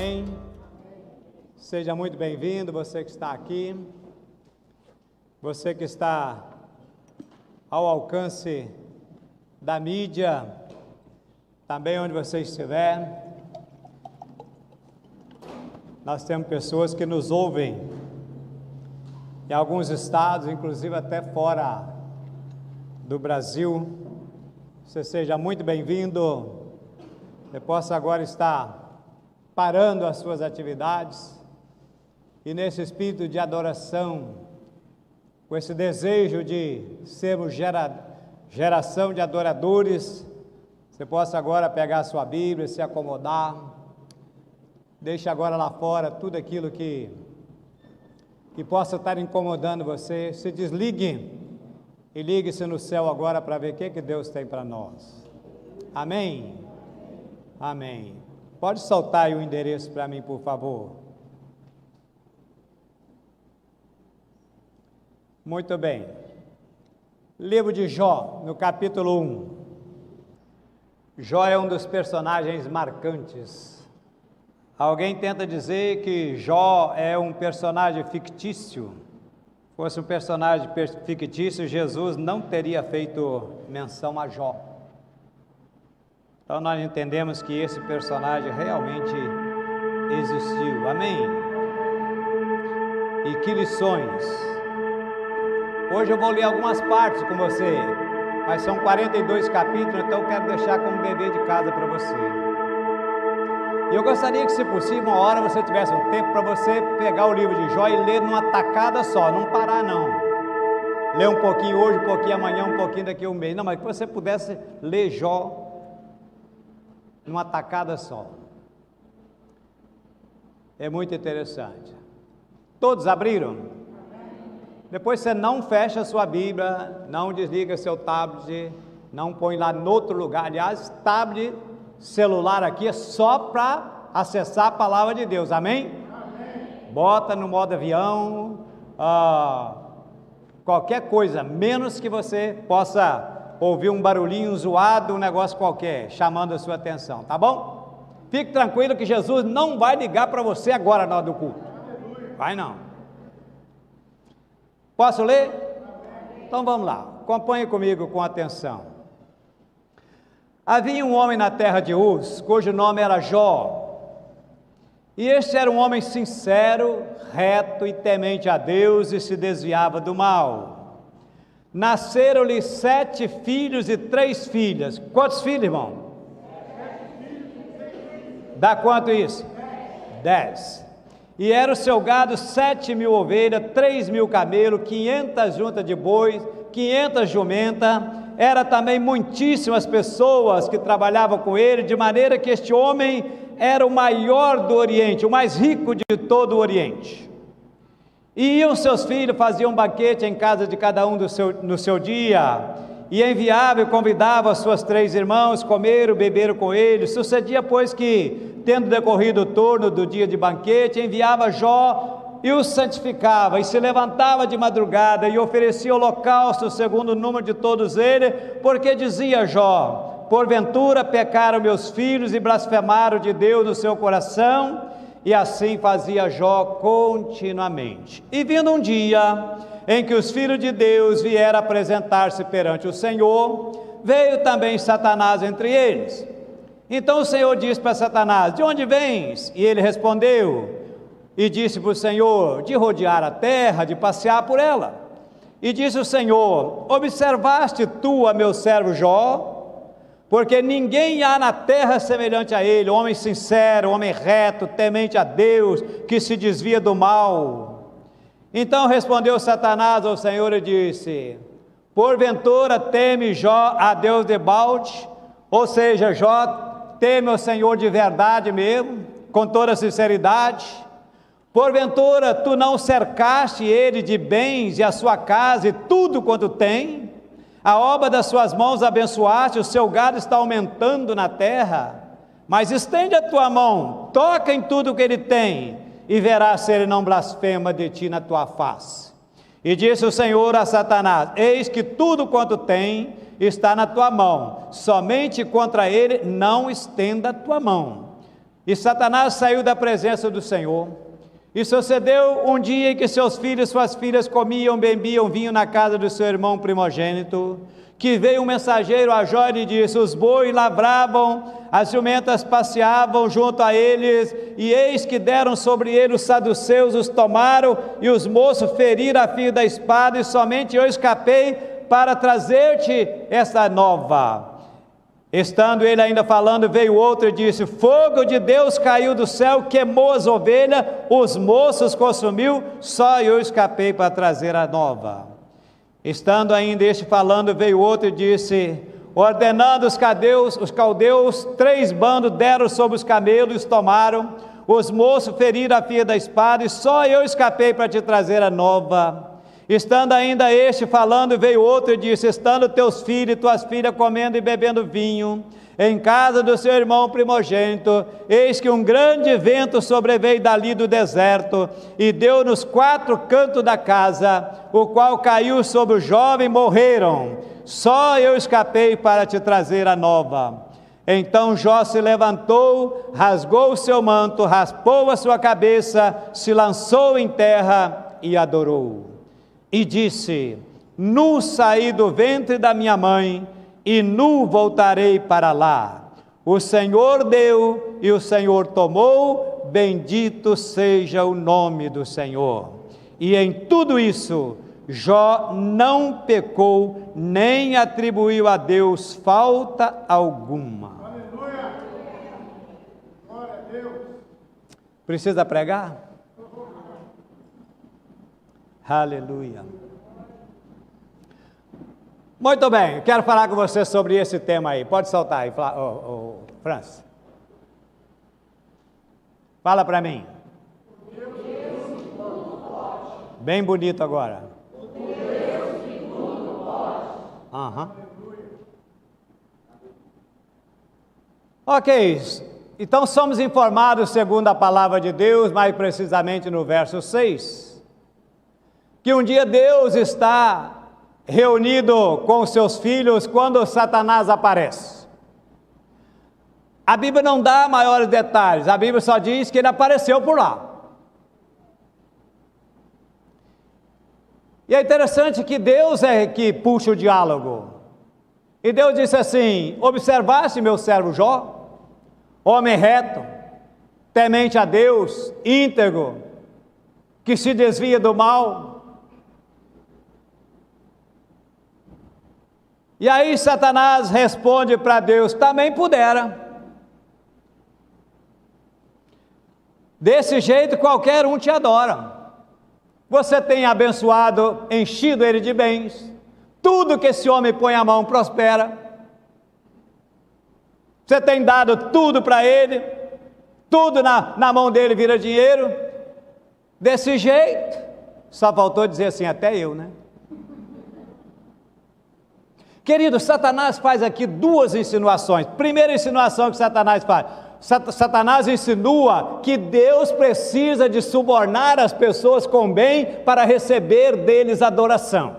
Amém? Seja muito bem-vindo, você que está aqui, você que está ao alcance da mídia, também onde você estiver. Nós temos pessoas que nos ouvem em alguns estados, inclusive até fora do Brasil. Você seja muito bem-vindo. Você possa agora estar parando as suas atividades e nesse espírito de adoração, com esse desejo de sermos geração de adoradores, você possa agora pegar a sua Bíblia, se acomodar. Deixe agora lá fora tudo aquilo que possa estar incomodando você. Se desligue e ligue-se no céu agora para ver o que Deus tem para nós. Amém? Amém. Pode soltar aí o endereço para mim, por favor. Muito bem. Livro de Jó, no capítulo 1. Jó é um dos personagens marcantes. Alguém tenta dizer que Jó é um personagem fictício. Se fosse um personagem fictício, Jesus não teria feito menção a Jó. Então nós entendemos que esse personagem realmente existiu. Amém? E que lições! Hoje eu vou ler algumas partes com você, mas são 42 capítulos, então eu quero deixar como dever de casa para você. E eu gostaria que, se possível, uma hora você tivesse um tempo para você pegar o livro de Jó e ler numa tacada só, não parar não. Ler um pouquinho hoje, um pouquinho amanhã, um pouquinho daqui a um mês. Não, mas que você pudesse ler Jó numa tacada só. É muito interessante. Todos abriram? Depois você não fecha a sua Bíblia, não desliga seu tablet, não põe lá em outro lugar. Aliás, tablet, celular aqui é só para acessar a palavra de Deus. Amém? Amém. Bota no modo avião, qualquer coisa, menos que você possa ouvir um barulhinho zoado, um negócio qualquer, chamando a sua atenção, tá bom? Fique tranquilo que Jesus não vai ligar para você agora na hora do culto. Vai não. Posso ler? Então vamos lá, acompanhe comigo com atenção. Havia um homem na terra de Uz, cujo nome era Jó, e este era um homem sincero, reto e temente a Deus, e se desviava do mal. Nasceram-lhe 7 filhos e 3 filhas. Quantos filhos, irmão? 7 filhos e 3 filhas. Dá quanto isso? 10. E era o seu gado 7.000 ovelhas, 3.000 camelos, 500 juntas de bois, 500 jumentas. Era também muitíssimas pessoas que trabalhavam com ele, de maneira que este homem era o maior do Oriente, o mais rico de todo o Oriente. E iam seus filhos, faziam um banquete em casa de cada um no seu dia, e enviava e convidava as suas 3 irmãos, comeram, beberam com ele. Sucedia, pois, que, tendo decorrido o turno do dia de banquete, enviava Jó e o santificava, e se levantava de madrugada e oferecia holocausto segundo o número de todos eles, porque dizia Jó: porventura pecaram meus filhos e blasfemaram de Deus no seu coração. E assim fazia Jó continuamente. E vindo um dia em que os filhos de Deus vieram apresentar-se perante o Senhor, veio também Satanás entre eles. Então o Senhor disse para Satanás: de onde vens? E ele respondeu e disse para o Senhor: de rodear a terra, de passear por ela. E disse o Senhor: observaste tu a meu servo Jó? Porque ninguém há na terra semelhante a ele, homem sincero, homem reto, temente a Deus, que se desvia do mal. Então respondeu Satanás ao Senhor e disse: porventura teme Jó a Deus de balde? Ou seja, Jó teme o Senhor de verdade mesmo, com toda sinceridade? Porventura tu não cercaste ele de bens e a sua casa e tudo quanto tem? A obra das suas mãos abençoaste, o seu gado está aumentando na terra. Mas estende a tua mão, toca em tudo que ele tem, e verás se ele não blasfema de ti na tua face. E disse o Senhor a Satanás: eis que tudo quanto tem está na tua mão, somente contra ele não estenda a tua mão. E Satanás saiu da presença do Senhor. E sucedeu um dia em que seus filhos e suas filhas comiam, bebiam vinho na casa do seu irmão primogênito, que veio um mensageiro a Jó e lhe disse: os bois lavravam, as jumentas passeavam junto a eles, e eis que deram sobre ele os saduceus, os tomaram, e os moços feriram a fio da espada, e somente eu escapei para trazer-te essa nova. Estando ele ainda falando, veio outro e disse: fogo de Deus caiu do céu, queimou as ovelhas, os moços consumiu, só eu escapei para trazer a nova. Estando ainda este falando, veio outro e disse: ordenando os caldeus, 3 bandos deram sobre os camelos, tomaram, os moços feriram a fio da espada, e só eu escapei para te trazer a nova. Estando ainda este falando, veio outro e disse: estando teus filhos e tuas filhas comendo e bebendo vinho, em casa do seu irmão primogênito, eis que um grande vento sobreveio dali do deserto, e deu nos 4 cantos da casa, o qual caiu sobre o jovem e morreram. Só eu escapei para te trazer a nova. Então Jó se levantou, rasgou o seu manto, raspou a sua cabeça, se lançou em terra e adorou. E disse: nu saí do ventre da minha mãe, e nu voltarei para lá. O Senhor deu e o Senhor tomou, bendito seja o nome do Senhor. E em tudo isso, Jó não pecou, nem atribuiu a Deus falta alguma. Aleluia! Glória a Deus! Precisa pregar? Aleluia. Muito bem, quero falar com você sobre esse tema aí. Pode soltar aí, França. Fala para mim. Bem bonito agora. Ok, então somos informados segundo a palavra de Deus, mais precisamente no verso 6, que um dia Deus está reunido com os seus filhos quando Satanás aparece. A Bíblia não dá maiores detalhes, a Bíblia só diz que ele apareceu por lá. E é interessante que Deus é que puxa o diálogo. E Deus disse assim: observaste meu servo Jó, homem reto, temente a Deus, íntegro, que se desvia do mal. E aí Satanás responde para Deus: também pudera. Desse jeito qualquer um te adora. Você tem abençoado, enchido ele de bens, tudo que esse homem põe a mão prospera. Você tem dado tudo para ele, tudo na mão dele vira dinheiro. Desse jeito, só faltou dizer assim: até eu, né? Querido, Satanás faz aqui 2 insinuações. Primeira insinuação que Satanás faz: Satanás insinua que Deus precisa de subornar as pessoas com bem para receber deles adoração.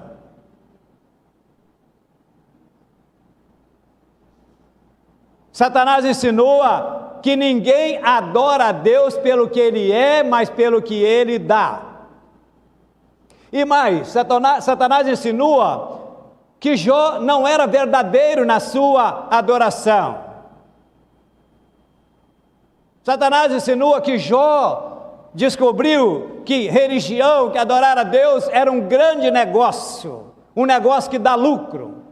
Satanás insinua que ninguém adora a Deus pelo que Ele é, mas pelo que Ele dá. E mais, Satanás insinua que Jó não era verdadeiro na sua adoração. Satanás insinua que Jó descobriu que religião, que adorar a Deus era um grande negócio, um negócio que dá lucro.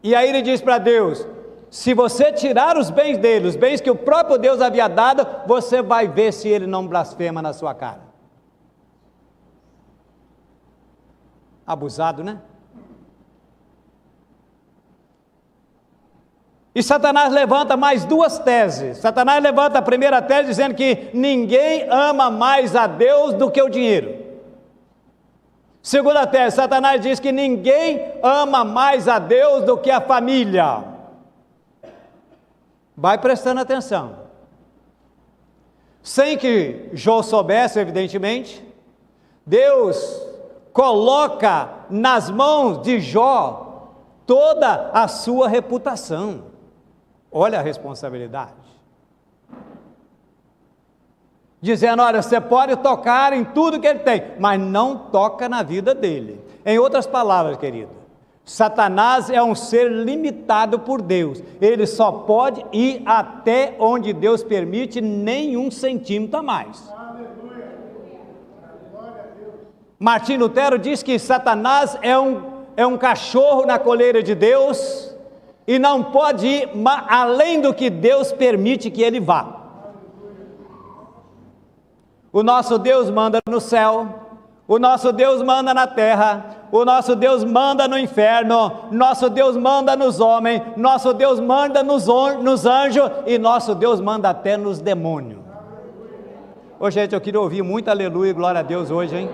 E aí ele diz para Deus: se você tirar os bens dele, os bens que o próprio Deus havia dado, você vai ver se ele não blasfema na sua cara. Abusado, né? E Satanás levanta mais 2 teses. Satanás levanta a primeira tese dizendo que ninguém ama mais a Deus do que o dinheiro. Segunda tese, Satanás diz que ninguém ama mais a Deus do que a família. Vai prestando atenção. Sem que Jó soubesse, evidentemente, Deus coloca nas mãos de Jó toda a sua reputação. Olha a responsabilidade. dizendo: olha, você pode tocar em tudo que ele tem, mas não toca na vida dele. Em outras palavras, querido, Satanás é um ser limitado por Deus, ele só pode ir até onde Deus permite, nem 1 centímetro a mais. Martim Lutero diz que Satanás é um cachorro na coleira de Deus, e não pode ir além do que Deus permite que ele vá. O nosso Deus manda no céu, o nosso Deus manda na terra, o nosso Deus manda no inferno, nosso Deus manda nos homens, nosso Deus manda nos anjos, e nosso Deus manda até nos demônios. Ô gente, eu queria ouvir muito aleluia e glória a Deus hoje, hein?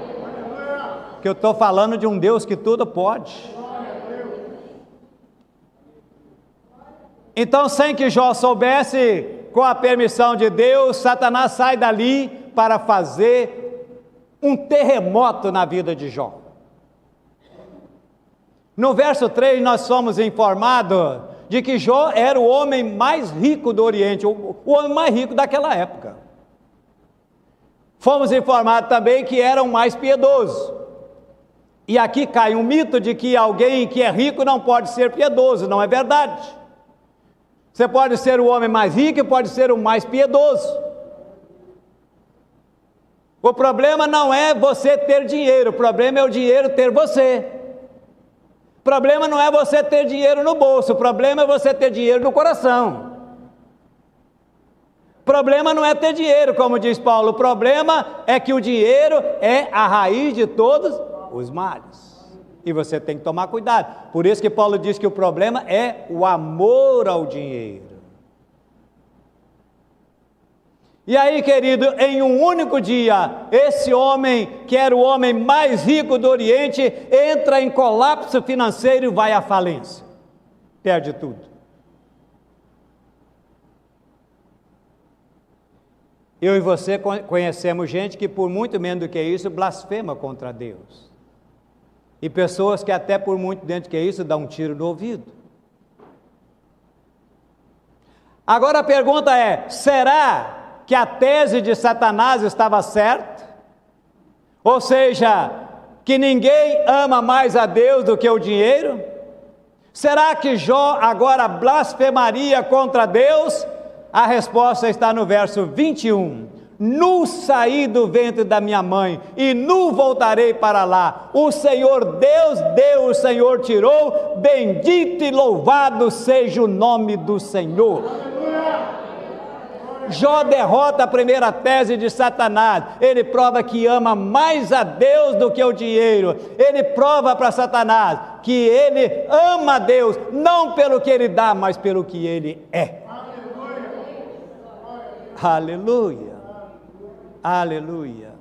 Que eu estou falando de um Deus que tudo pode. Então, sem que Jó soubesse, com a permissão de Deus, Satanás sai dali para fazer um terremoto na vida de Jó. No verso 3 nós somos informados de que Jó era o homem mais rico do Oriente, o homem mais rico daquela época. Fomos informados também que era o mais piedoso. E aqui cai um mito de que alguém que é rico não pode ser piedoso, não é verdade. Você pode ser o homem mais rico e pode ser o mais piedoso. O problema não é você ter dinheiro, o problema é o dinheiro ter você. O problema não é você ter dinheiro no bolso, o problema é você ter dinheiro no coração. O problema não é ter dinheiro, como diz Paulo, o problema é que o dinheiro é a raiz de todos os males, e você tem que tomar cuidado. Por isso que Paulo diz que o problema é o amor ao dinheiro. E aí, querido, em um único dia, esse homem, que era o homem mais rico do Oriente, entra em colapso financeiro e vai à falência, perde tudo. Eu e você conhecemos gente que por muito menos do que isso blasfema contra Deus. E pessoas que até por muito menos do que isso dão um tiro no ouvido. Agora a pergunta é: será que a tese de Satanás estava certa? Ou seja, que ninguém ama mais a Deus do que o dinheiro? Será que Jó agora blasfemaria contra Deus? A resposta está no verso 21. Nu saí do ventre da minha mãe, e nu voltarei para lá. O Senhor Deus deu, o Senhor tirou, bendito e louvado seja o nome do Senhor. Jó derrota a primeira tese de Satanás. Ele prova que ama mais a Deus do que o dinheiro. Ele prova para Satanás que ele ama a Deus, não pelo que ele dá, mas pelo que ele é. Aleluia. Aleluia.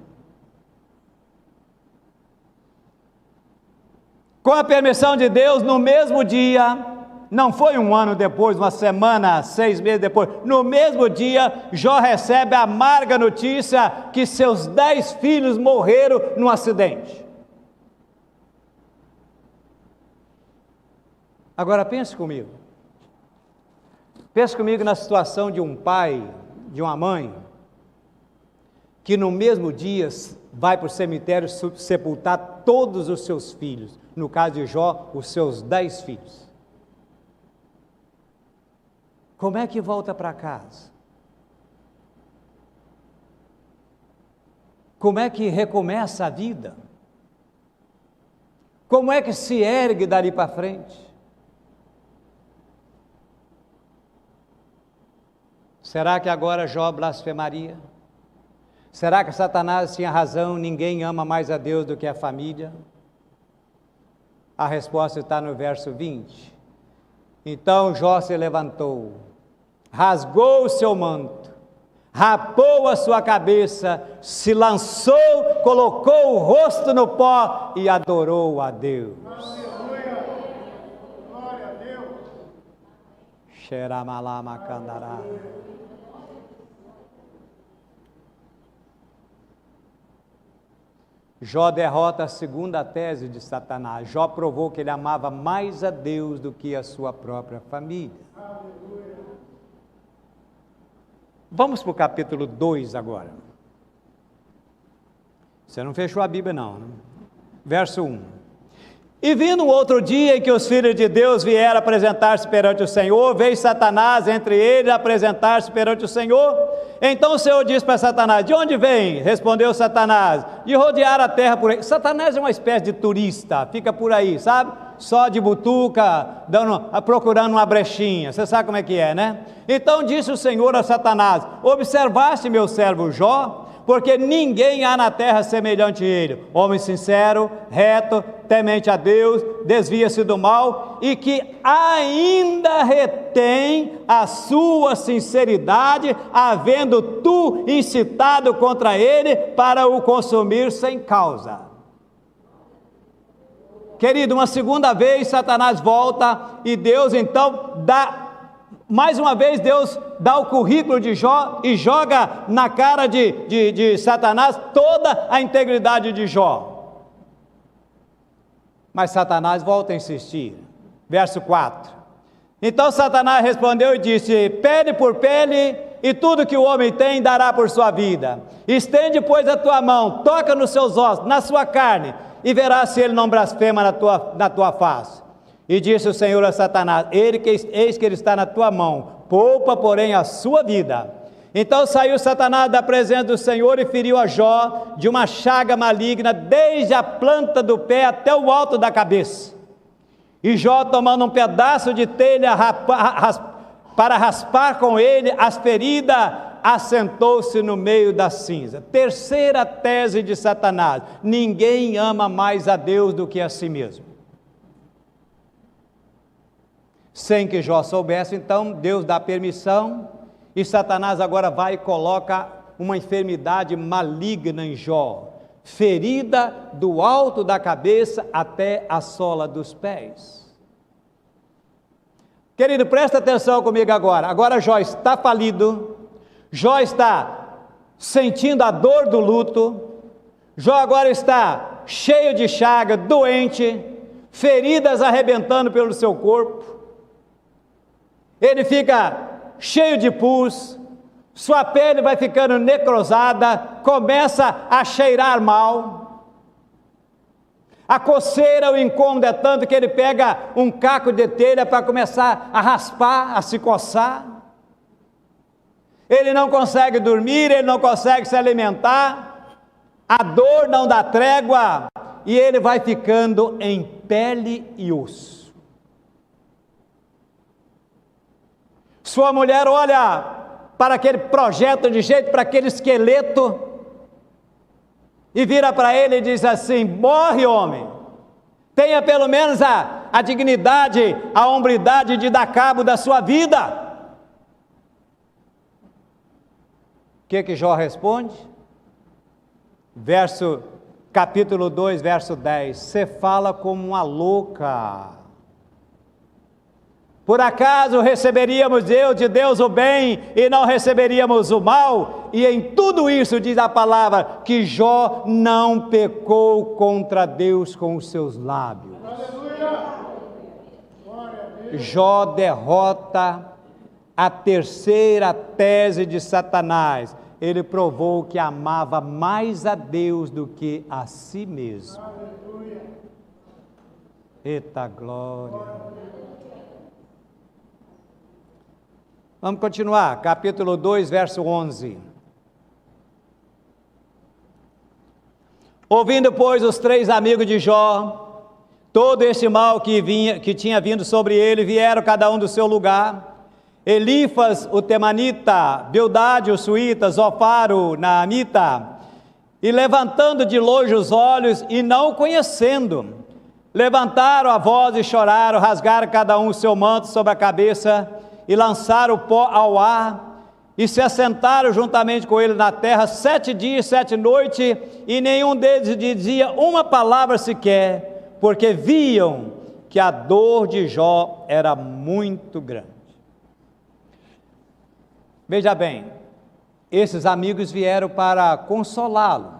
Com a permissão de Deus, no mesmo dia, não foi um ano depois, uma semana, 6 meses depois, no mesmo dia, Jó recebe a amarga notícia que seus 10 filhos morreram num acidente. Agora pense comigo na situação de um pai, de uma mãe, que no mesmo dia vai para o cemitério sepultar todos os seus filhos, no caso de Jó, os seus 10 filhos. Como é que volta para casa? Como é que recomeça a vida? Como é que se ergue dali para frente? Será que agora Jó blasfemaria? Será que Satanás tinha razão, ninguém ama mais a Deus do que a família? A resposta está no verso 20. Então Jó se levantou, rasgou o seu manto, rapou a sua cabeça, se lançou, colocou o rosto no pó e adorou a Deus. Aleluia! Glória a Deus! Xeramalamacandará. Jó derrota a segunda tese de Satanás. Jó provou que ele amava mais a Deus do que a sua própria família. Vamos para o capítulo 2 agora. Você não fechou a Bíblia não, né? Verso 1. E vindo um outro dia em que os filhos de Deus vieram apresentar-se perante o Senhor, veio Satanás entre eles apresentar-se perante o Senhor. Então o Senhor disse para Satanás: de onde vem? Respondeu Satanás: de rodear a terra por aí. Satanás é uma espécie de turista, fica por aí, sabe? Só de butuca, procurando uma brechinha. Você sabe como é que é, né? Então disse o Senhor a Satanás: observaste meu servo Jó? Porque ninguém há na terra semelhante a ele, homem sincero, reto, temente a Deus, desvia-se do mal, e que ainda retém a sua sinceridade, havendo tu incitado contra ele para o consumir sem causa. Querido, uma segunda vez Satanás volta, e Deus então mais uma vez Deus dá o currículo de Jó e joga na cara de Satanás toda a integridade de Jó. Mas Satanás volta a insistir. Verso 4. Então Satanás respondeu e disse: pele por pele, e tudo que o homem tem dará por sua vida. Estende, pois, a tua mão, toca nos seus ossos, na sua carne, e verás se ele não blasfema na tua face. E disse o Senhor a Satanás: eis que ele está na tua mão, poupa, porém, a sua vida. Então saiu Satanás da presença do Senhor e feriu a Jó de uma chaga maligna, desde a planta do pé até o alto da cabeça. E Jó, tomando um pedaço de telha para raspar com ele as feridas, assentou-se no meio da cinza. Terceira tese de Satanás: ninguém ama mais a Deus do que a si mesmo. Sem que Jó soubesse, então Deus dá permissão, e Satanás agora vai e coloca uma enfermidade maligna em Jó, ferida do alto da cabeça até a sola dos pés. Querido, presta atenção comigo agora. Agora Jó está falido, Jó está sentindo a dor do luto, Jó agora está cheio de chaga, doente, feridas arrebentando pelo seu corpo. Ele fica cheio de pus, sua pele vai ficando necrosada, começa a cheirar mal, a coceira, o incômodo é tanto que ele pega um caco de telha para começar a raspar, a se coçar. Ele não consegue dormir, ele não consegue se alimentar, a dor não dá trégua, e ele vai ficando em pele e osso. Sua mulher olha para aquele projeto de jeito, para aquele esqueleto, e vira para ele e diz assim: morre, homem, tenha pelo menos a dignidade, a hombridade de dar cabo da sua vida. O que Jó responde? Capítulo 2, verso 10: você fala como uma louca. Por acaso receberíamos de Deus o bem e não receberíamos o mal? E em tudo isso diz a palavra que Jó não pecou contra Deus com os seus lábios. Jó derrota a terceira tese de Satanás. Ele provou que amava mais a Deus do que a si mesmo. Eita glória! Vamos continuar, capítulo 2, verso 11. Ouvindo, pois, os três amigos de Jó, todo esse mal que tinha vindo sobre ele, vieram cada um do seu lugar. Elifas, o temanita, Bildade, o suíta, Zofar, o naamita, e levantando de longe os olhos e não conhecendo, levantaram a voz e choraram, rasgaram cada um o seu manto sobre a cabeça, e lançaram o pó ao ar, e se assentaram juntamente com ele na terra 7 dias, 7 noites, e nenhum deles dizia uma palavra sequer, porque viam que a dor de Jó era muito grande. Veja bem, esses amigos vieram para consolá-lo,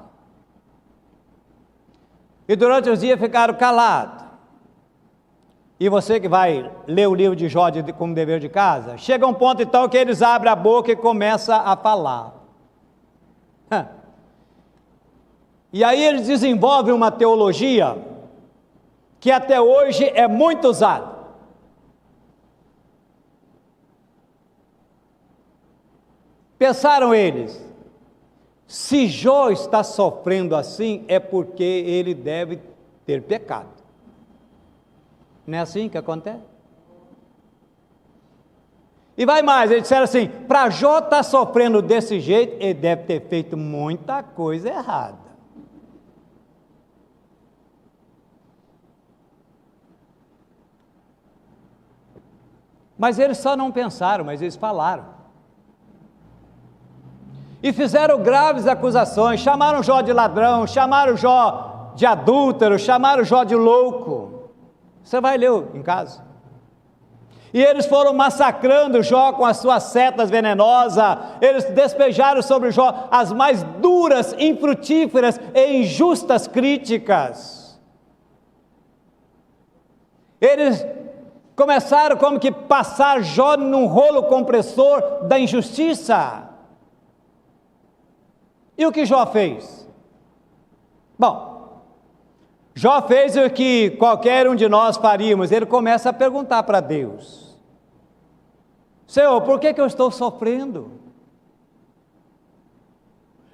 e durante os dias ficaram calados. E você que vai ler o livro de Jó como dever de casa, chega um ponto então que eles abrem a boca e começam a falar. E aí eles desenvolvem uma teologia que até hoje é muito usada. Pensaram eles, se Jó está sofrendo assim, é porque ele deve ter pecado. Não é assim que acontece? E vai mais, eles disseram assim, para Jó estar sofrendo desse jeito, ele deve ter feito muita coisa errada. Mas eles só não pensaram, mas eles falaram. E fizeram graves acusações, chamaram Jó de ladrão, chamaram Jó de adúltero, chamaram Jó de louco. Você vai ler em casa. E eles foram massacrando Jó com as suas setas venenosas, eles despejaram sobre Jó as mais duras, infrutíferas e injustas críticas. Eles começaram como que passar Jó num rolo compressor da injustiça. E o que Jó fez? Bom, Jó fez o que qualquer um de nós faríamos, ele começa a perguntar para Deus: Senhor, por que eu estou sofrendo?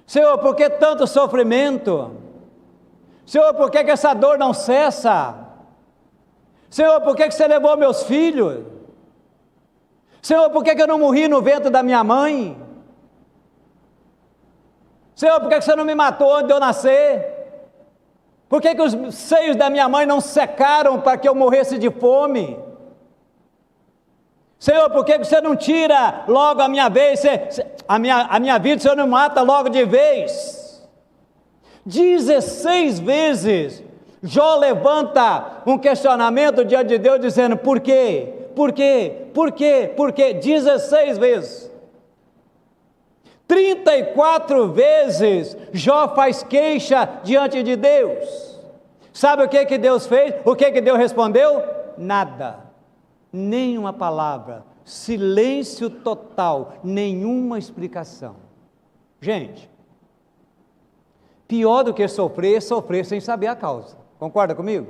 Senhor, por que tanto sofrimento? Senhor, por que essa dor não cessa? Senhor, por que você levou meus filhos? Senhor, por que eu não morri no ventre da minha mãe? Senhor, por que você não me matou antes de eu nascer? Por que os seios da minha mãe não secaram para que eu morresse de fome? Senhor, por que você não tira logo a minha vez, a minha vida, o Senhor não mata logo de vez? 16 vezes Jó levanta um questionamento diante de Deus dizendo, por quê? Por quê? Por quê? Por quê? 16 vezes. 34 vezes Jó faz queixa diante de Deus. Sabe o que Deus fez? O que Deus respondeu? Nada, nenhuma palavra, silêncio total, nenhuma explicação. Gente, pior do que sofrer é sofrer sem saber a causa. Concorda comigo?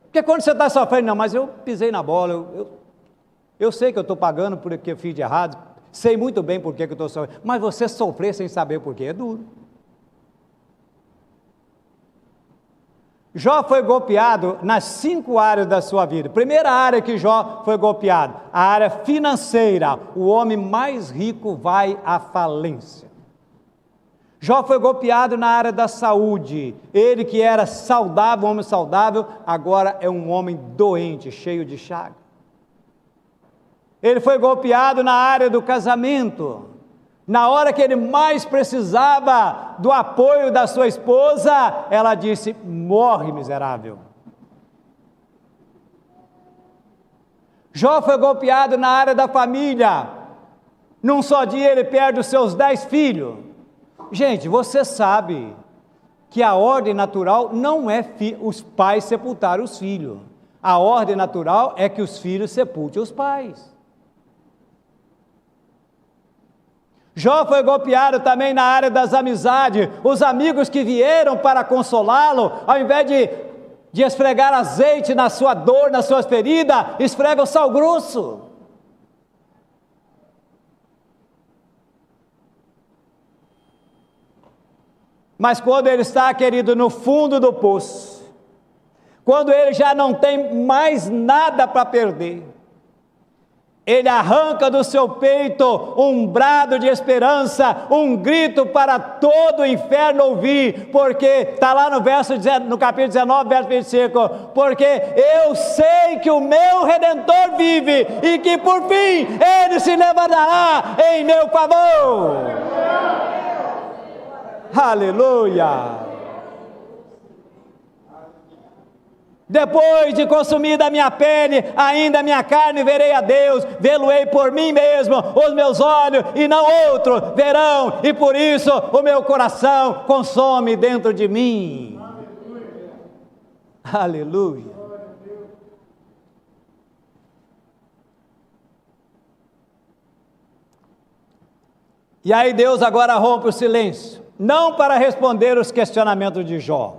Porque quando você está sofrendo, não, mas eu pisei na bola, eu sei que eu estou pagando por que eu fiz de errado, sei muito bem por que eu estou sofrendo, mas você sofrer sem saber por quê é duro. Jó foi golpeado nas 5 áreas da sua vida. Primeira área que Jó foi golpeado, a área financeira. O homem mais rico vai à falência. Jó foi golpeado na área da saúde. Ele que era saudável, um homem saudável, agora é um homem doente, cheio de chagas. Ele foi golpeado na área do casamento. Na hora que ele mais precisava do apoio da sua esposa, ela disse, morre miserável. Jó foi golpeado na área da família. Num só dia ele perde os seus 10 filhos. Gente, você sabe que a ordem natural não é os pais sepultar os filhos. A ordem natural é que os filhos sepultem os pais. Jó foi golpeado também na área das amizades. Os amigos que vieram para consolá-lo, ao invés de esfregar azeite na sua dor, nas suas feridas, esfregam sal grosso. Mas quando ele está, querido, no fundo do poço, quando ele já não tem mais nada para perder, ele arranca do seu peito um brado de esperança, um grito para todo o inferno ouvir, porque está lá no capítulo 19, verso 25, porque eu sei que o meu Redentor vive, e que por fim ele se levantará em meu favor. Aleluia! Depois de consumida a minha pele, ainda a minha carne verei a Deus, vê-lo-ei por mim mesmo, os meus olhos e não outro verão, e por isso o meu coração consome dentro de mim. Aleluia. E aí Deus agora rompe o silêncio. não para responder os questionamentos de Jó.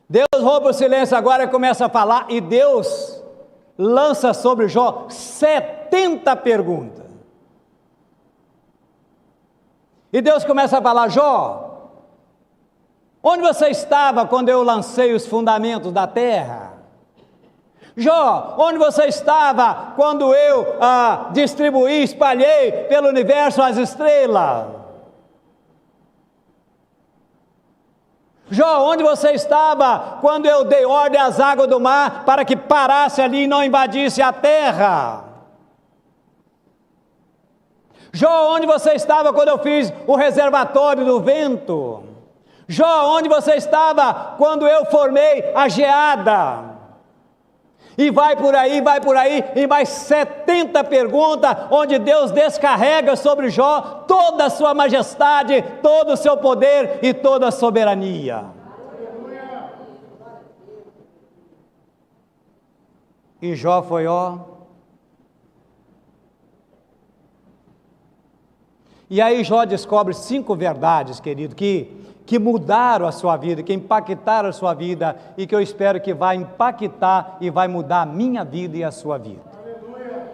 Deus rouba o silêncio agora e começa a falar, e Deus lança sobre Jó 70 perguntas. E Deus começa a falar: Jó, onde você estava quando eu lancei os fundamentos da terra? Jó, onde você estava quando eu distribuí, espalhei pelo universo as estrelas? Jó, onde você estava quando eu dei ordem às águas do mar para que parasse ali e não invadisse a terra? Jó, onde você estava quando eu fiz o reservatório do vento? Jó, onde você estava quando eu formei a geada? E vai por aí, e mais 70 perguntas, onde Deus descarrega sobre Jó toda a sua majestade, todo o seu poder e toda a soberania. E Jó foi, E aí Jó descobre 5 verdades, querido, que mudaram a sua vida, que impactaram a sua vida, e que eu espero que vai impactar e vai mudar a minha vida e a sua vida. Aleluia.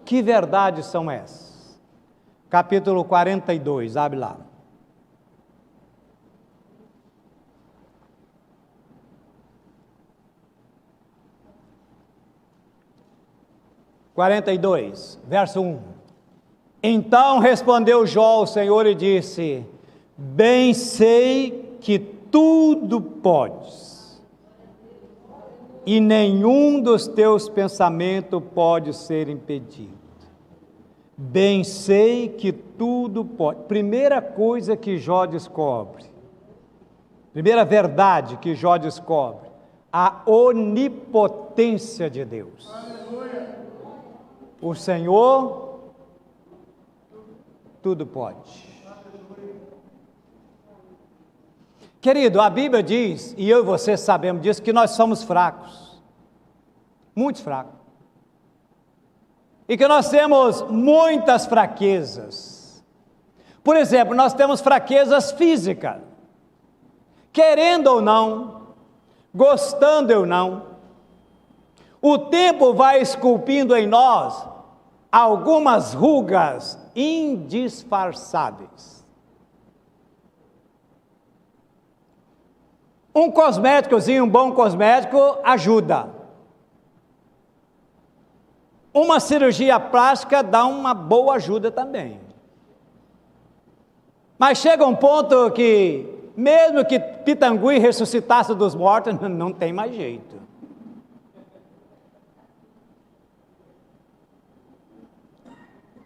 Que verdades são essas? Capítulo 42, abre lá. Verso 1. Então respondeu Jó ao Senhor e disse: bem sei que tudo podes, e nenhum dos teus pensamentos pode ser impedido. Bem sei que tudo pode. Primeira coisa que Jó descobre, primeira verdade que Jó descobre, a onipotência de Deus. O Senhor tudo pode. Querido, a Bíblia diz, e eu e você sabemos disso, que nós somos fracos, muito fracos, e que nós temos muitas fraquezas. Por exemplo, nós temos fraquezas físicas, querendo ou não, gostando ou não, o tempo vai esculpindo em nós algumas rugas indisfarçáveis. Um cosméticozinho, um bom cosmético ajuda. Uma cirurgia plástica dá uma boa ajuda também. Mas chega um ponto que, mesmo que Pitangui ressuscitasse dos mortos, não tem mais jeito.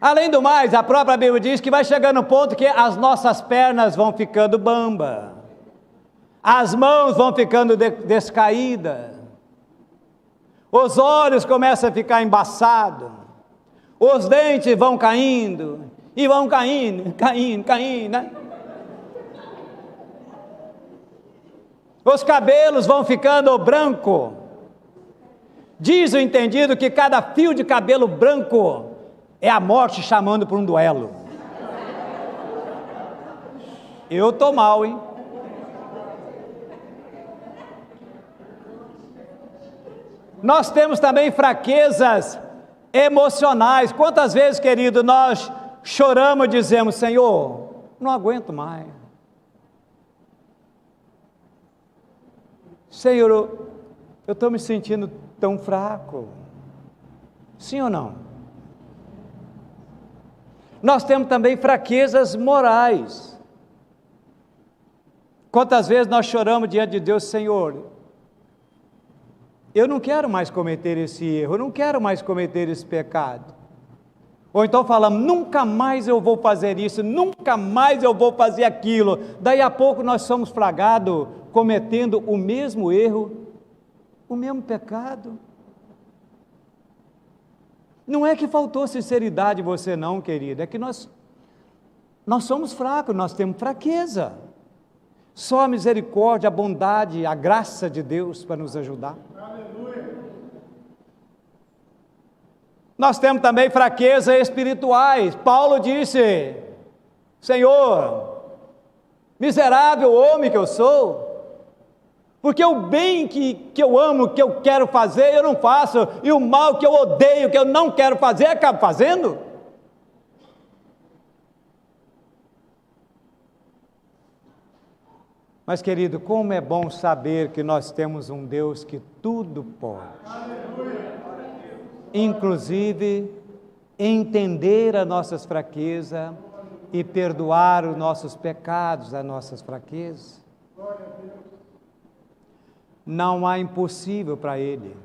Além do mais, a própria Bíblia diz que vai chegando um ponto que as nossas pernas vão ficando bamba, as mãos vão ficando descaídas, os olhos começam a ficar embaçados, os dentes vão caindo, e vão caindo, né? Os cabelos vão ficando branco. Diz o entendido que cada fio de cabelo branco é a morte chamando por um duelo. Eu estou mal, hein? Nós temos também fraquezas emocionais. Quantas vezes, querido, nós choramos e dizemos: Senhor, não aguento mais. Senhor, eu estou me sentindo tão fraco. Sim ou não? Nós temos também fraquezas morais. Quantas vezes nós choramos diante de Deus: Senhor, eu não quero mais cometer esse erro, eu não quero mais cometer esse pecado. Ou então falamos: nunca mais eu vou fazer isso, nunca mais eu vou fazer aquilo. Daí a pouco nós somos flagrados cometendo o mesmo erro, o mesmo pecado. Não é que faltou sinceridade em você não, querido, é que nós somos fracos, nós temos fraqueza. Só a misericórdia, a bondade, a graça de Deus para nos ajudar. Aleluia. Nós temos também fraquezas espirituais. Paulo disse: Senhor, Miserável homem que eu sou, porque o bem que eu amo, que eu quero fazer, eu não faço, e o mal que eu odeio, que eu não quero fazer, acabo fazendo. Mas, querido, como é bom saber que nós temos um Deus que tudo pode, inclusive entender as nossas fraquezas e perdoar os nossos pecados, as nossas fraquezas. Não há impossível para Ele,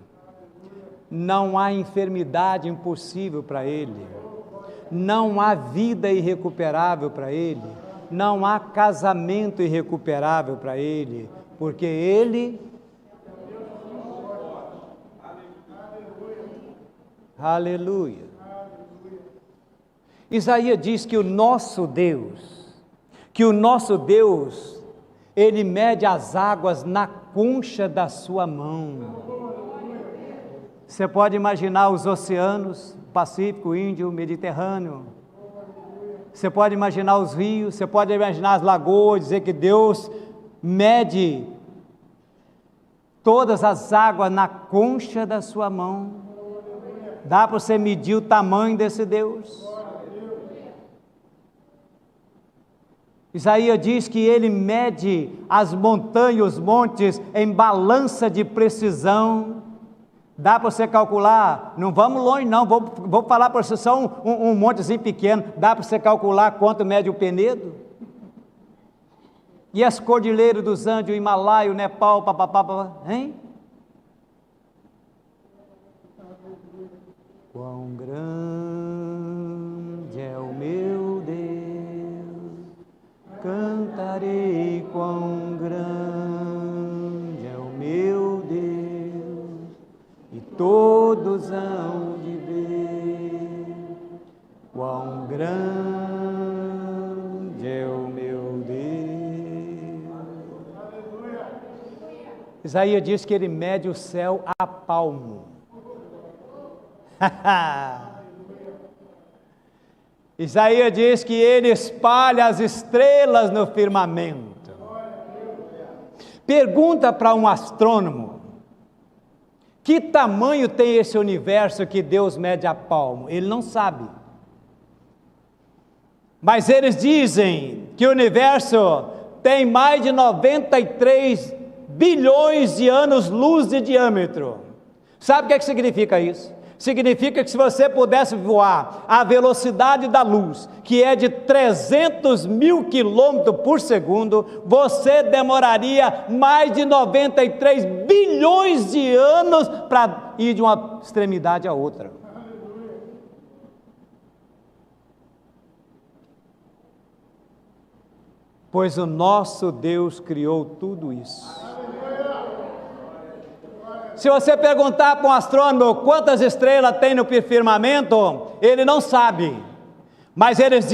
não há enfermidade impossível para Ele, não há vida irrecuperável para Ele, não há casamento irrecuperável para Ele, porque Ele, aleluia. Isaías diz que o nosso Deus, Ele mede as águas na concha da sua mão. Você pode imaginar os oceanos, Pacífico, Índio, Mediterrâneo. Você pode imaginar os rios, você pode imaginar as lagoas, dizer que Deus mede todas as águas na concha da sua mão. Dá para você medir o tamanho desse Deus? Isaías diz que Ele mede as montanhas, os montes, em balança de precisão. Dá para você calcular, não vamos longe não, vou falar para você só um montezinho pequeno, dá para você calcular quanto mede o Penedo? E as cordilheiras dos Andes, o Himalaia, o Nepal, papapá, hein? Quão grande é o meu Deus, cantarei quão grande é o meu Deus. E todos hão de ver quão grande é o meu Deus. Isaías diz que Ele mede o céu a palmo. Isaías diz que Ele espalha as estrelas no firmamento. Pergunta para um astrônomo: que tamanho tem esse universo que Deus mede a palmo? Ele não sabe. Mas eles dizem que o universo tem mais de 93 bilhões de anos-luz de diâmetro. Sabe o que significa isso? Significa que se você pudesse voar à velocidade da luz, que é de 300 mil quilômetros por segundo, você demoraria mais de 93 bilhões de anos para ir de uma extremidade à outra. Pois o nosso Deus criou tudo isso. Se você perguntar para um astrônomo quantas estrelas tem no firmamento, ele não sabe. Mas eles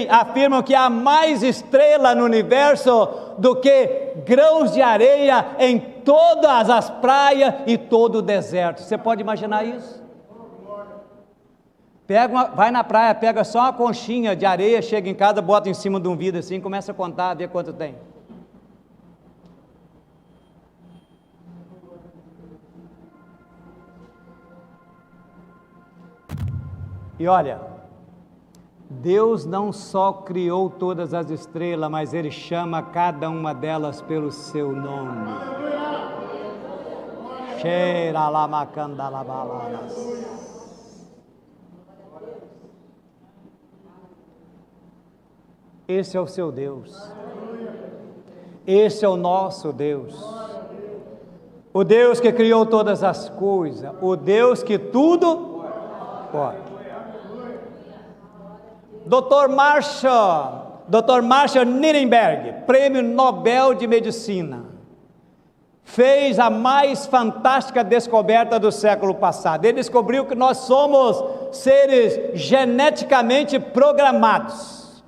afirmam que há mais estrelas no universo do que grãos de areia em todas as praias e todo o deserto. Você pode imaginar isso? Vai na praia, pega só uma conchinha de areia, chega em casa, bota em cima de um vidro assim, começa a contar, vê quanto tem. E olha, Deus não só criou todas as estrelas, mas Ele chama cada uma delas pelo seu nome. Esse é o seu Deus. Esse é o nosso Deus. O Deus que criou todas as coisas. O Deus que tudo pode. Dr. Marshall Nirenberg, Prêmio Nobel de Medicina, fez a mais fantástica descoberta do século passado. Ele descobriu que nós somos seres geneticamente programados.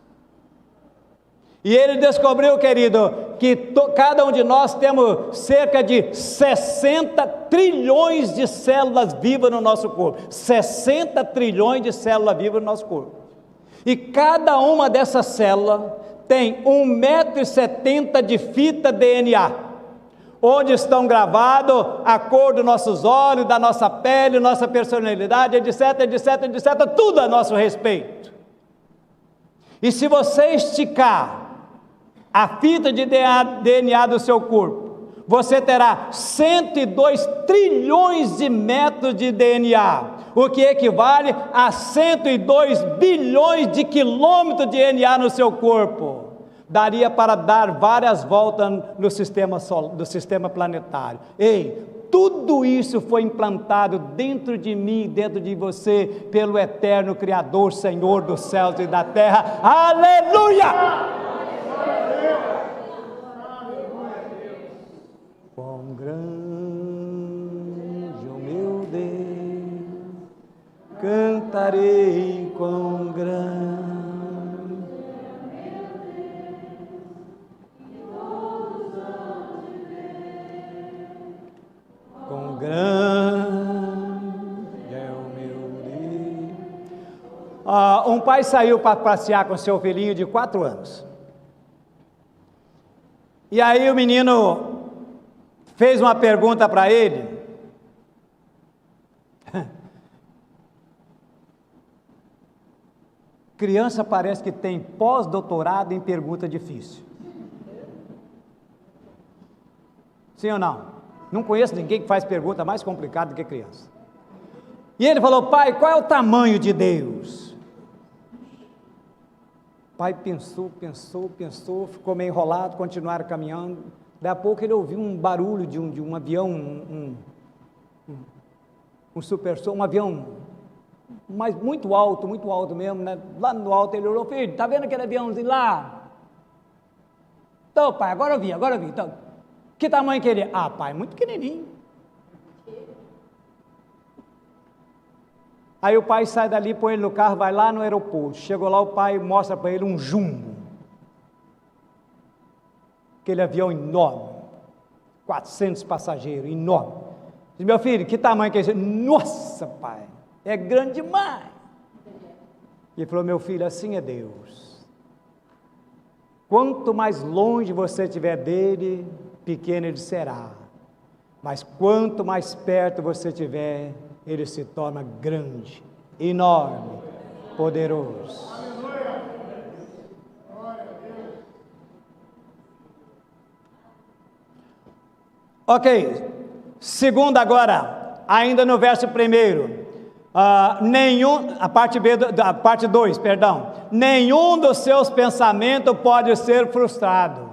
E ele descobriu, querido, que cada um de nós temos cerca de 60 trilhões de células vivas no nosso corpo. 60 trilhões de células vivas no nosso corpo. E cada uma dessas células tem 1,70 m de fita DNA, onde estão gravados a cor dos nossos olhos, da nossa pele, nossa personalidade, etc, etc, etc, tudo a nosso respeito. E se você esticar a fita de DNA do seu corpo, você terá 102 trilhões de metros de DNA, o que equivale a 102 bilhões de quilômetros de DNA no seu corpo. Daria para dar várias voltas no do sistema planetário. Ei, tudo isso foi implantado dentro de mim, dentro de você, pelo eterno Criador, Senhor dos céus e da terra. Aleluia! Quão grande, o meu Deus, cantarei quão grande. Quão grande é o meu Deus. Um pai saiu para passear com seu filhinho de 4 anos. E aí o menino fez uma pergunta para ele. Criança parece que tem pós-doutorado em pergunta difícil. Sim ou não? Não conheço ninguém que faz pergunta mais complicada do que criança. E ele falou: pai, qual é o tamanho de Deus? O pai pensou, ficou meio enrolado, continuaram caminhando. Daí a pouco ele ouviu um barulho de um avião, um supersônico, um avião, mas muito alto mesmo, né? Lá no alto ele olhou: filho, tá vendo aquele aviãozinho lá? Então, pai, agora eu vi, então, que tamanho que ele é? Ah, pai, muito pequenininho. Aí o pai sai dali, põe ele no carro, vai lá no aeroporto. Chegou lá, o pai mostra para ele um jumbo. Aquele avião enorme, 400 passageiros, enorme. Diz: meu filho, que tamanho que é esse? Nossa, pai, é grande demais. E ele falou: meu filho, assim é Deus. Quanto mais longe você estiver dele, pequeno ele será. Mas quanto mais perto você estiver, ele se torna grande, enorme, poderoso. Ok, segundo agora, ainda no verso 1, a parte 2, perdão, nenhum dos seus pensamentos pode ser frustrado.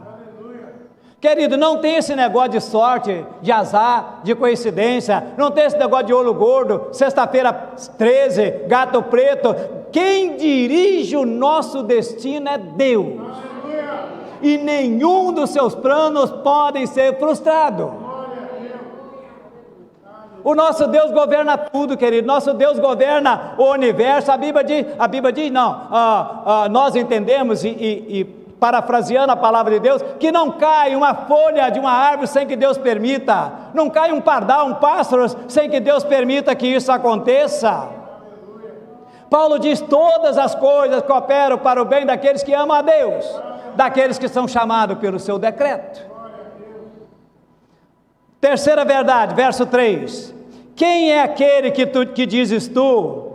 Querido, não tem esse negócio de sorte, de azar, de coincidência, não tem esse negócio de olho gordo, sexta-feira 13, gato preto. Quem dirige o nosso destino é Deus, e nenhum dos seus planos podem ser frustrados. O nosso Deus governa tudo, querido. Nosso Deus governa o universo. A Bíblia diz não, nós entendemos e parafraseando a palavra de Deus, que não cai uma folha de uma árvore sem que Deus permita, não cai um pardal, um pássaro, sem que Deus permita que isso aconteça. Paulo diz: todas as coisas cooperam para o bem daqueles que amam a Deus, daqueles que são chamados pelo seu decreto. Terceira verdade, verso 3, quem é aquele que dizes tu?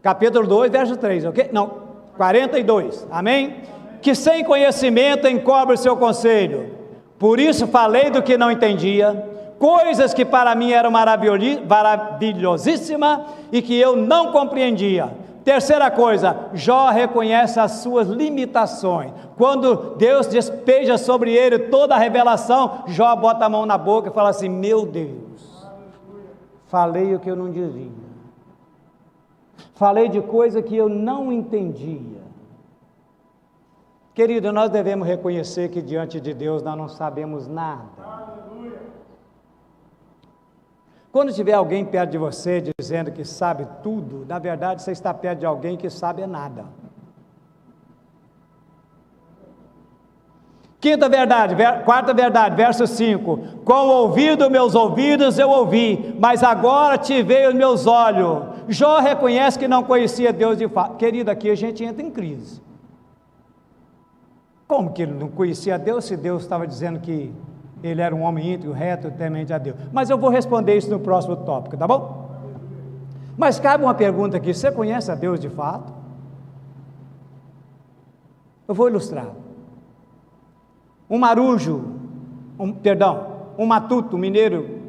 Capítulo 2, verso 3, ok? Não, 42, amém? Que sem conhecimento encobre o seu conselho, por isso falei do que não entendia, coisas que para mim eram maravilhosíssimas e que eu não compreendia. Terceira coisa, Jó reconhece as suas limitações. Quando Deus despeja sobre ele toda a revelação, Jó bota a mão na boca e fala assim: meu Deus, falei o que eu não dizia, falei de coisa que eu não entendia. Querido, nós devemos reconhecer que diante de Deus nós não sabemos nada. Quando tiver alguém perto de você dizendo que sabe tudo, na verdade você está perto de alguém que sabe nada. Quarta verdade, verso 5, com o ouvido meus ouvidos eu ouvi, mas agora te veio os meus olhos. Jó reconhece que não conhecia Deus de fato. Querido, aqui a gente entra em crise. Como que ele não conhecia Deus, se Deus estava dizendo que ele era um homem íntegro, reto, temente a Deus? Mas eu vou responder isso no próximo tópico, tá bom? Mas cabe uma pergunta aqui: você conhece a Deus de fato? Eu vou ilustrar. Um marujo, um matuto, um mineiro,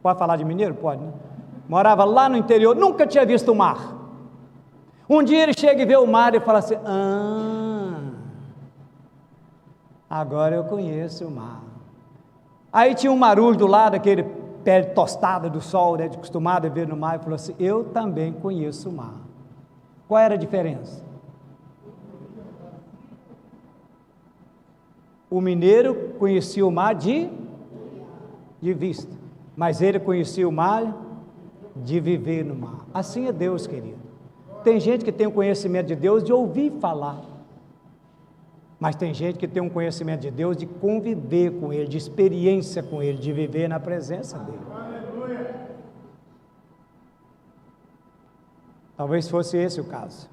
pode falar de mineiro? Pode, né? Morava lá no interior, nunca tinha visto o mar. Um dia ele chega e vê o mar e fala assim: agora eu conheço o mar. Aí tinha um marujo do lado, aquele pele tostada do sol, né, acostumado a ver no mar, e falou assim: eu também conheço o mar. Qual era a diferença? O mineiro conhecia o mar de vista, mas ele conhecia o mar de viver no mar. Assim é Deus, querido. Tem gente que tem o conhecimento de Deus de ouvir falar, mas tem gente que tem um conhecimento de Deus de conviver com Ele, de experiência com Ele, de viver na presença dEle. Talvez fosse esse o caso.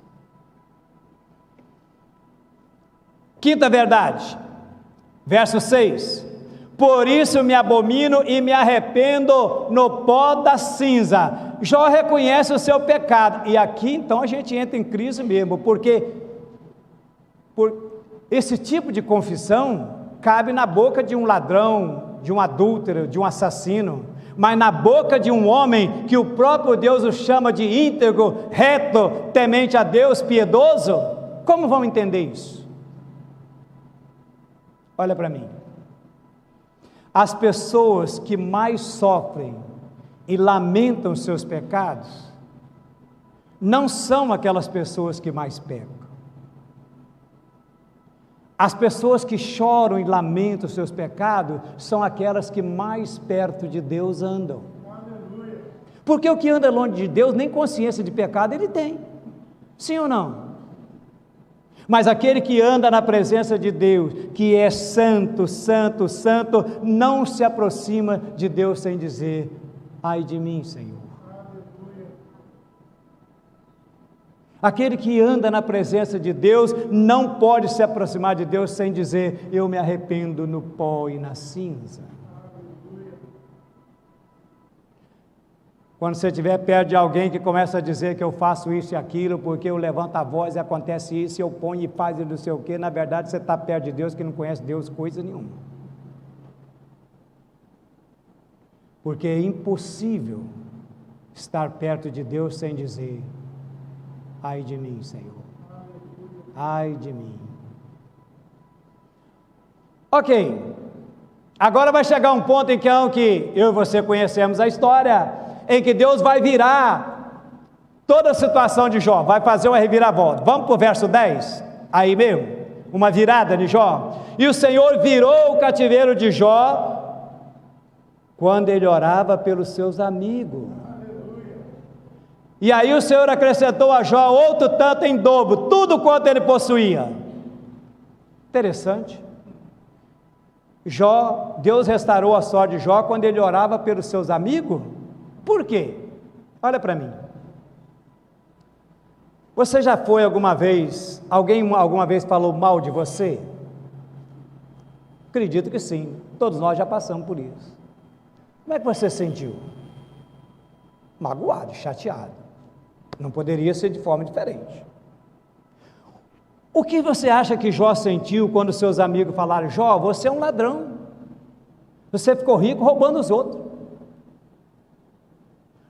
Quinta verdade, verso 6: por isso me abomino e me arrependo no pó da cinza. Jó reconhece o seu pecado, e aqui então a gente entra em crise mesmo, porque esse tipo de confissão cabe na boca de um ladrão, de um adúltero, de um assassino, mas na boca de um homem que o próprio Deus o chama de íntegro, reto, temente a Deus, piedoso, como vão entender isso? Olha para mim. As pessoas que mais sofrem e lamentam seus pecados não são aquelas pessoas que mais pecam. As pessoas que choram e lamentam os seus pecados são aquelas que mais perto de Deus andam. Porque o que anda longe de Deus, nem consciência de pecado ele tem. Sim ou não? Mas aquele que anda na presença de Deus, que é santo, santo, santo, não se aproxima de Deus sem dizer: ai de mim, Senhor. Aquele que anda na presença de Deus não pode se aproximar de Deus sem dizer: eu me arrependo no pó e na cinza. Quando você estiver perto de alguém que começa a dizer que eu faço isso e aquilo, porque eu levanto a voz e acontece isso, eu ponho e faz e não sei o quê, na verdade você está perto de Deus que não conhece Deus coisa nenhuma. Porque é impossível estar perto de Deus sem dizer: ai de mim, Senhor, ai de mim. Ok, agora vai chegar um ponto em que eu e você conhecemos a história, em que Deus vai virar toda a situação de Jó, vai fazer uma reviravolta. Vamos para o verso 10, aí mesmo, uma virada de Jó. E o Senhor virou o cativeiro de Jó, quando ele orava pelos seus amigos. E aí o Senhor acrescentou a Jó outro tanto em dobro, tudo quanto ele possuía. Interessante. Deus restaurou a sorte de Jó quando ele orava pelos seus amigos. Por quê? Olha para mim. Você já foi alguma vez, alguém alguma vez falou mal de você? Acredito que sim, todos nós já passamos por isso. Como é que você se sentiu? Magoado, chateado. Não poderia ser de forma diferente. O que você acha que Jó sentiu quando seus amigos falaram: Jó, você é um ladrão, você ficou rico roubando os outros.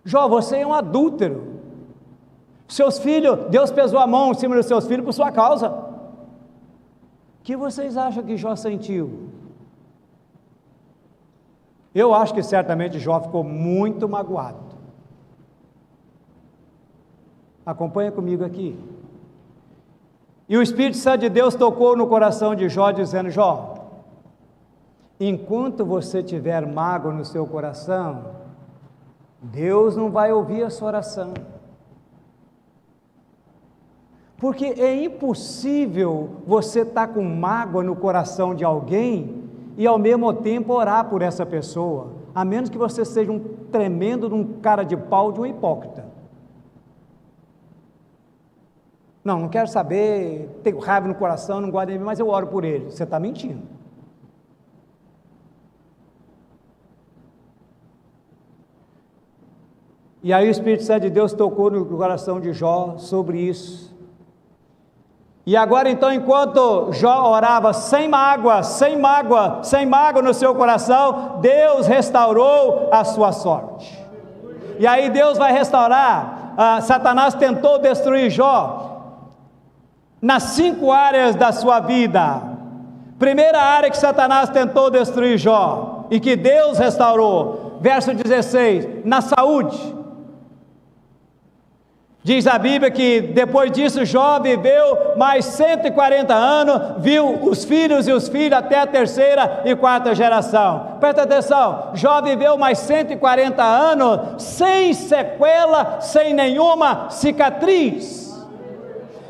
Jó, você é um adúltero, seus filhos, Deus pesou a mão em cima dos seus filhos por sua causa. O que vocês acham que Jó sentiu? Eu acho que certamente Jó ficou muito magoado. Acompanha comigo aqui. E o Espírito Santo de Deus tocou no coração de Jó, dizendo: Jó, enquanto você tiver mágoa no seu coração, Deus não vai ouvir a sua oração. Porque é impossível você estar com mágoa no coração de alguém e ao mesmo tempo orar por essa pessoa, a menos que você seja um tremendo de um cara de pau, de um hipócrita. Não quero saber, tenho raiva no coração, não gosto de mim, mas eu oro por ele. Você está mentindo. E aí o Espírito Santo de Deus tocou no coração de Jó sobre isso. E agora então, enquanto Jó orava sem mágoa no seu coração, Deus restaurou a sua sorte. E aí Deus vai restaurar. Satanás tentou destruir Jó nas 5 áreas da sua vida. Primeira área que Satanás tentou destruir Jó e que Deus restaurou, verso 16, na saúde. Diz a Bíblia que depois disso Jó viveu mais 140 anos, viu os filhos até a 3ª e 4ª geração. Presta atenção, Jó viveu mais 140 anos sem sequela, sem nenhuma cicatriz.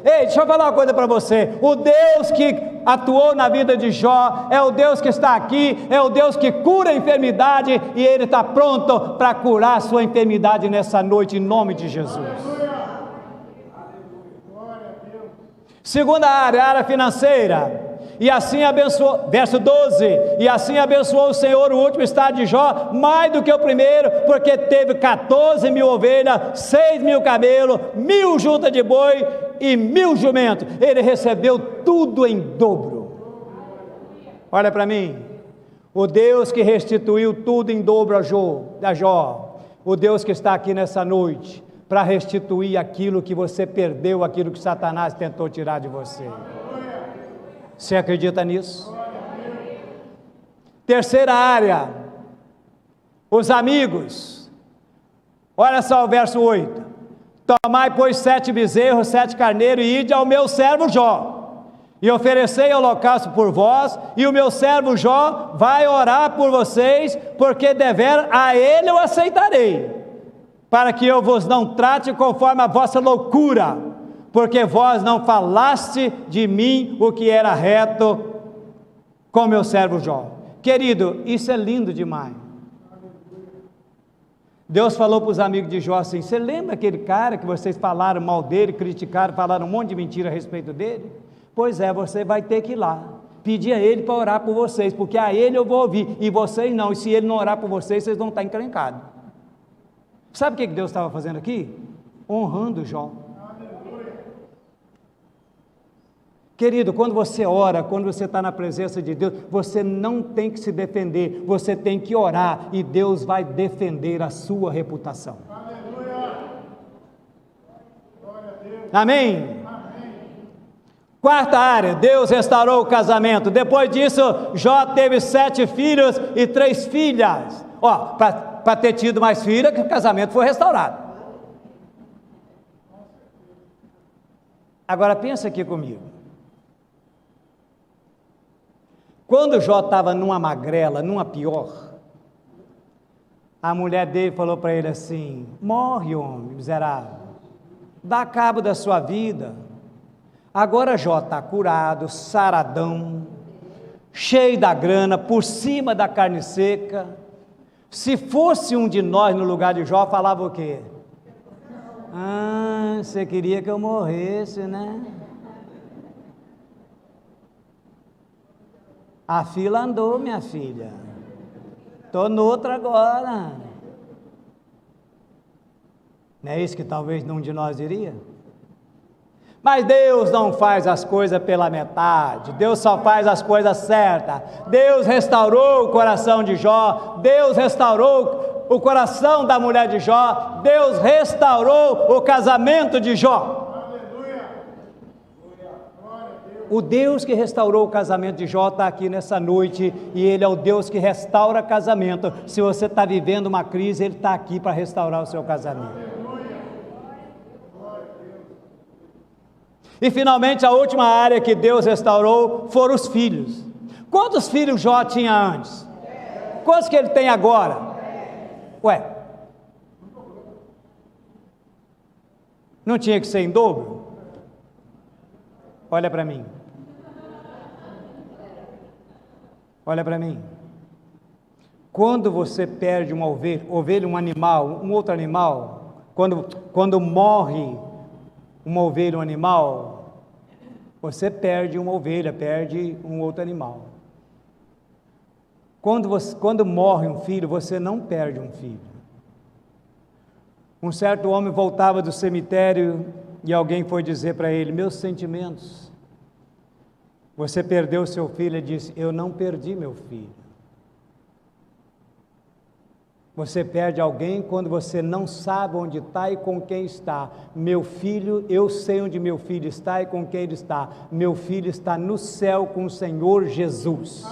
Ei, deixa eu falar uma coisa para você, o Deus que atuou na vida de Jó, é o Deus que está aqui, é o Deus que cura a enfermidade, e Ele está pronto para curar a sua enfermidade nessa noite, em nome de Jesus. Segunda área, a área financeira, e assim abençoou, verso 12, e assim abençoou o Senhor o último estado de Jó, mais do que o primeiro, porque teve 14.000 ovelhas, 6.000 camelos, 1.000 juntas de boi, e 1.000 jumentos. Ele recebeu tudo em dobro. Olha para mim, o Deus que restituiu tudo em dobro a Jó, o Deus que está aqui nessa noite, para restituir aquilo que você perdeu, aquilo que Satanás tentou tirar de você. Você acredita nisso? Terceira área, os amigos. Olha só o verso 8. Tomai, pois, 7 bezerros, 7 carneiros, e ide ao meu servo Jó, e oferecei holocausto por vós, e o meu servo Jó vai orar por vocês, porque dever a ele eu aceitarei, para que eu vos não trate conforme a vossa loucura, porque vós não falaste de mim o que era reto com meu servo Jó. Querido, isso é lindo demais. Deus falou para os amigos de Jó assim: você lembra aquele cara que vocês falaram mal dele, criticaram, falaram um monte de mentira a respeito dele? Pois é, você vai ter que ir lá, pedir a ele para orar por vocês, porque a ele eu vou ouvir, e vocês não, e se ele não orar por vocês, vocês vão estar encrencados. Sabe o que Deus estava fazendo aqui? Honrando Jó. Querido, quando você ora, quando você está na presença de Deus, você não tem que se defender, você tem que orar, e Deus vai defender a sua reputação. Aleluia. Glória a Deus. Amém? Amém. Quarta área, Deus restaurou o casamento. Depois disso, Jó teve 7 filhos e 3 filhas. Para ter tido mais filhas, que o casamento foi restaurado. Agora pensa aqui comigo. Quando Jó estava numa magrela, numa pior, a mulher dele falou para ele assim: morre, homem miserável, dá cabo da sua vida. Agora Jó está curado, saradão, cheio da grana, por cima da carne seca. Se fosse um de nós no lugar de Jó, falava o quê? Você queria que eu morresse, né? A fila andou, minha filha. Estou noutra agora. Não é isso que talvez nenhum de nós diria? Mas Deus não faz as coisas pela metade. Deus só faz as coisas certas. Deus restaurou o coração de Jó. Deus restaurou o coração da mulher de Jó. Deus restaurou o casamento de Jó. O Deus que restaurou o casamento de Jó está aqui nessa noite, e Ele é o Deus que restaura casamento. Se você está vivendo uma crise, Ele está aqui para restaurar o seu casamento. E finalmente a última área que Deus restaurou foram os filhos. Quantos filhos Jó tinha antes? Quantos que ele tem agora? Ué, não tinha que ser em dobro? Olha para mim. Olha para mim. Quando você perde uma ovelha, um animal, um outro animal, quando morre uma ovelha, um animal, você perde uma ovelha, perde um outro animal. Quando morre um filho, você não perde um filho. Um certo homem voltava do cemitério e alguém foi dizer para ele: meus sentimentos, você perdeu seu filho. Ele disse: eu não perdi meu filho. Você perde alguém quando você não sabe onde está e com quem está. Meu filho, eu sei onde meu filho está e com quem ele está. Meu filho está no céu com o Senhor Jesus.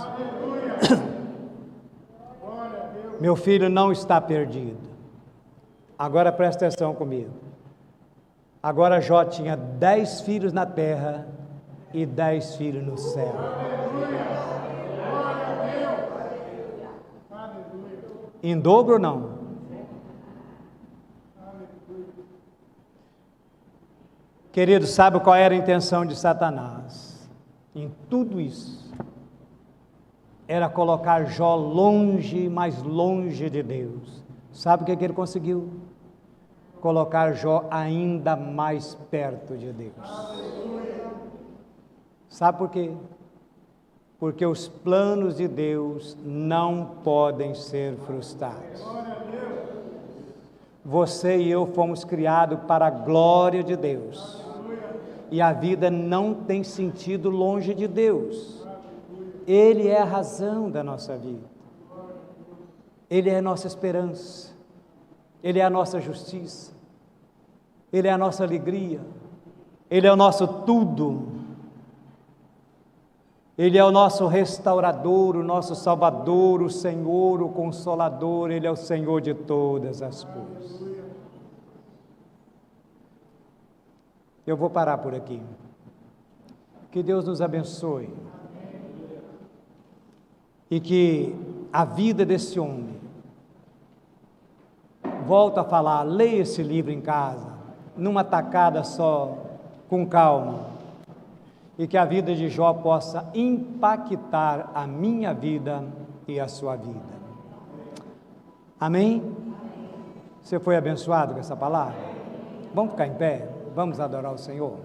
Meu filho não está perdido. Agora presta atenção comigo. Agora Jó tinha 10 filhos na terra e 10 filhos no céu. Em dobro ou não? Querido, sabe qual era a intenção de Satanás? Em tudo isso, era colocar Jó longe, mais longe de Deus. Sabe o que ele conseguiu? Colocar Jó ainda mais perto de Deus. Sabe por quê? Porque os planos de Deus não podem ser frustrados. Você e eu fomos criados para a glória de Deus. E a vida não tem sentido longe de Deus. Ele é a razão da nossa vida. Ele é a nossa esperança. Ele é a nossa justiça. Ele é a nossa alegria. Ele é o nosso tudo. Ele é o nosso restaurador, o nosso salvador, o Senhor, o consolador. Ele é o Senhor de todas as coisas. Eu vou parar por aqui. Que Deus nos abençoe. E que a vida desse homem, volto a falar, leia esse livro em casa, numa tacada só, com calma. E que a vida de Jó possa impactar a minha vida e a sua vida. Amém? Você foi abençoado com essa palavra? Vamos ficar em pé? Vamos adorar o Senhor?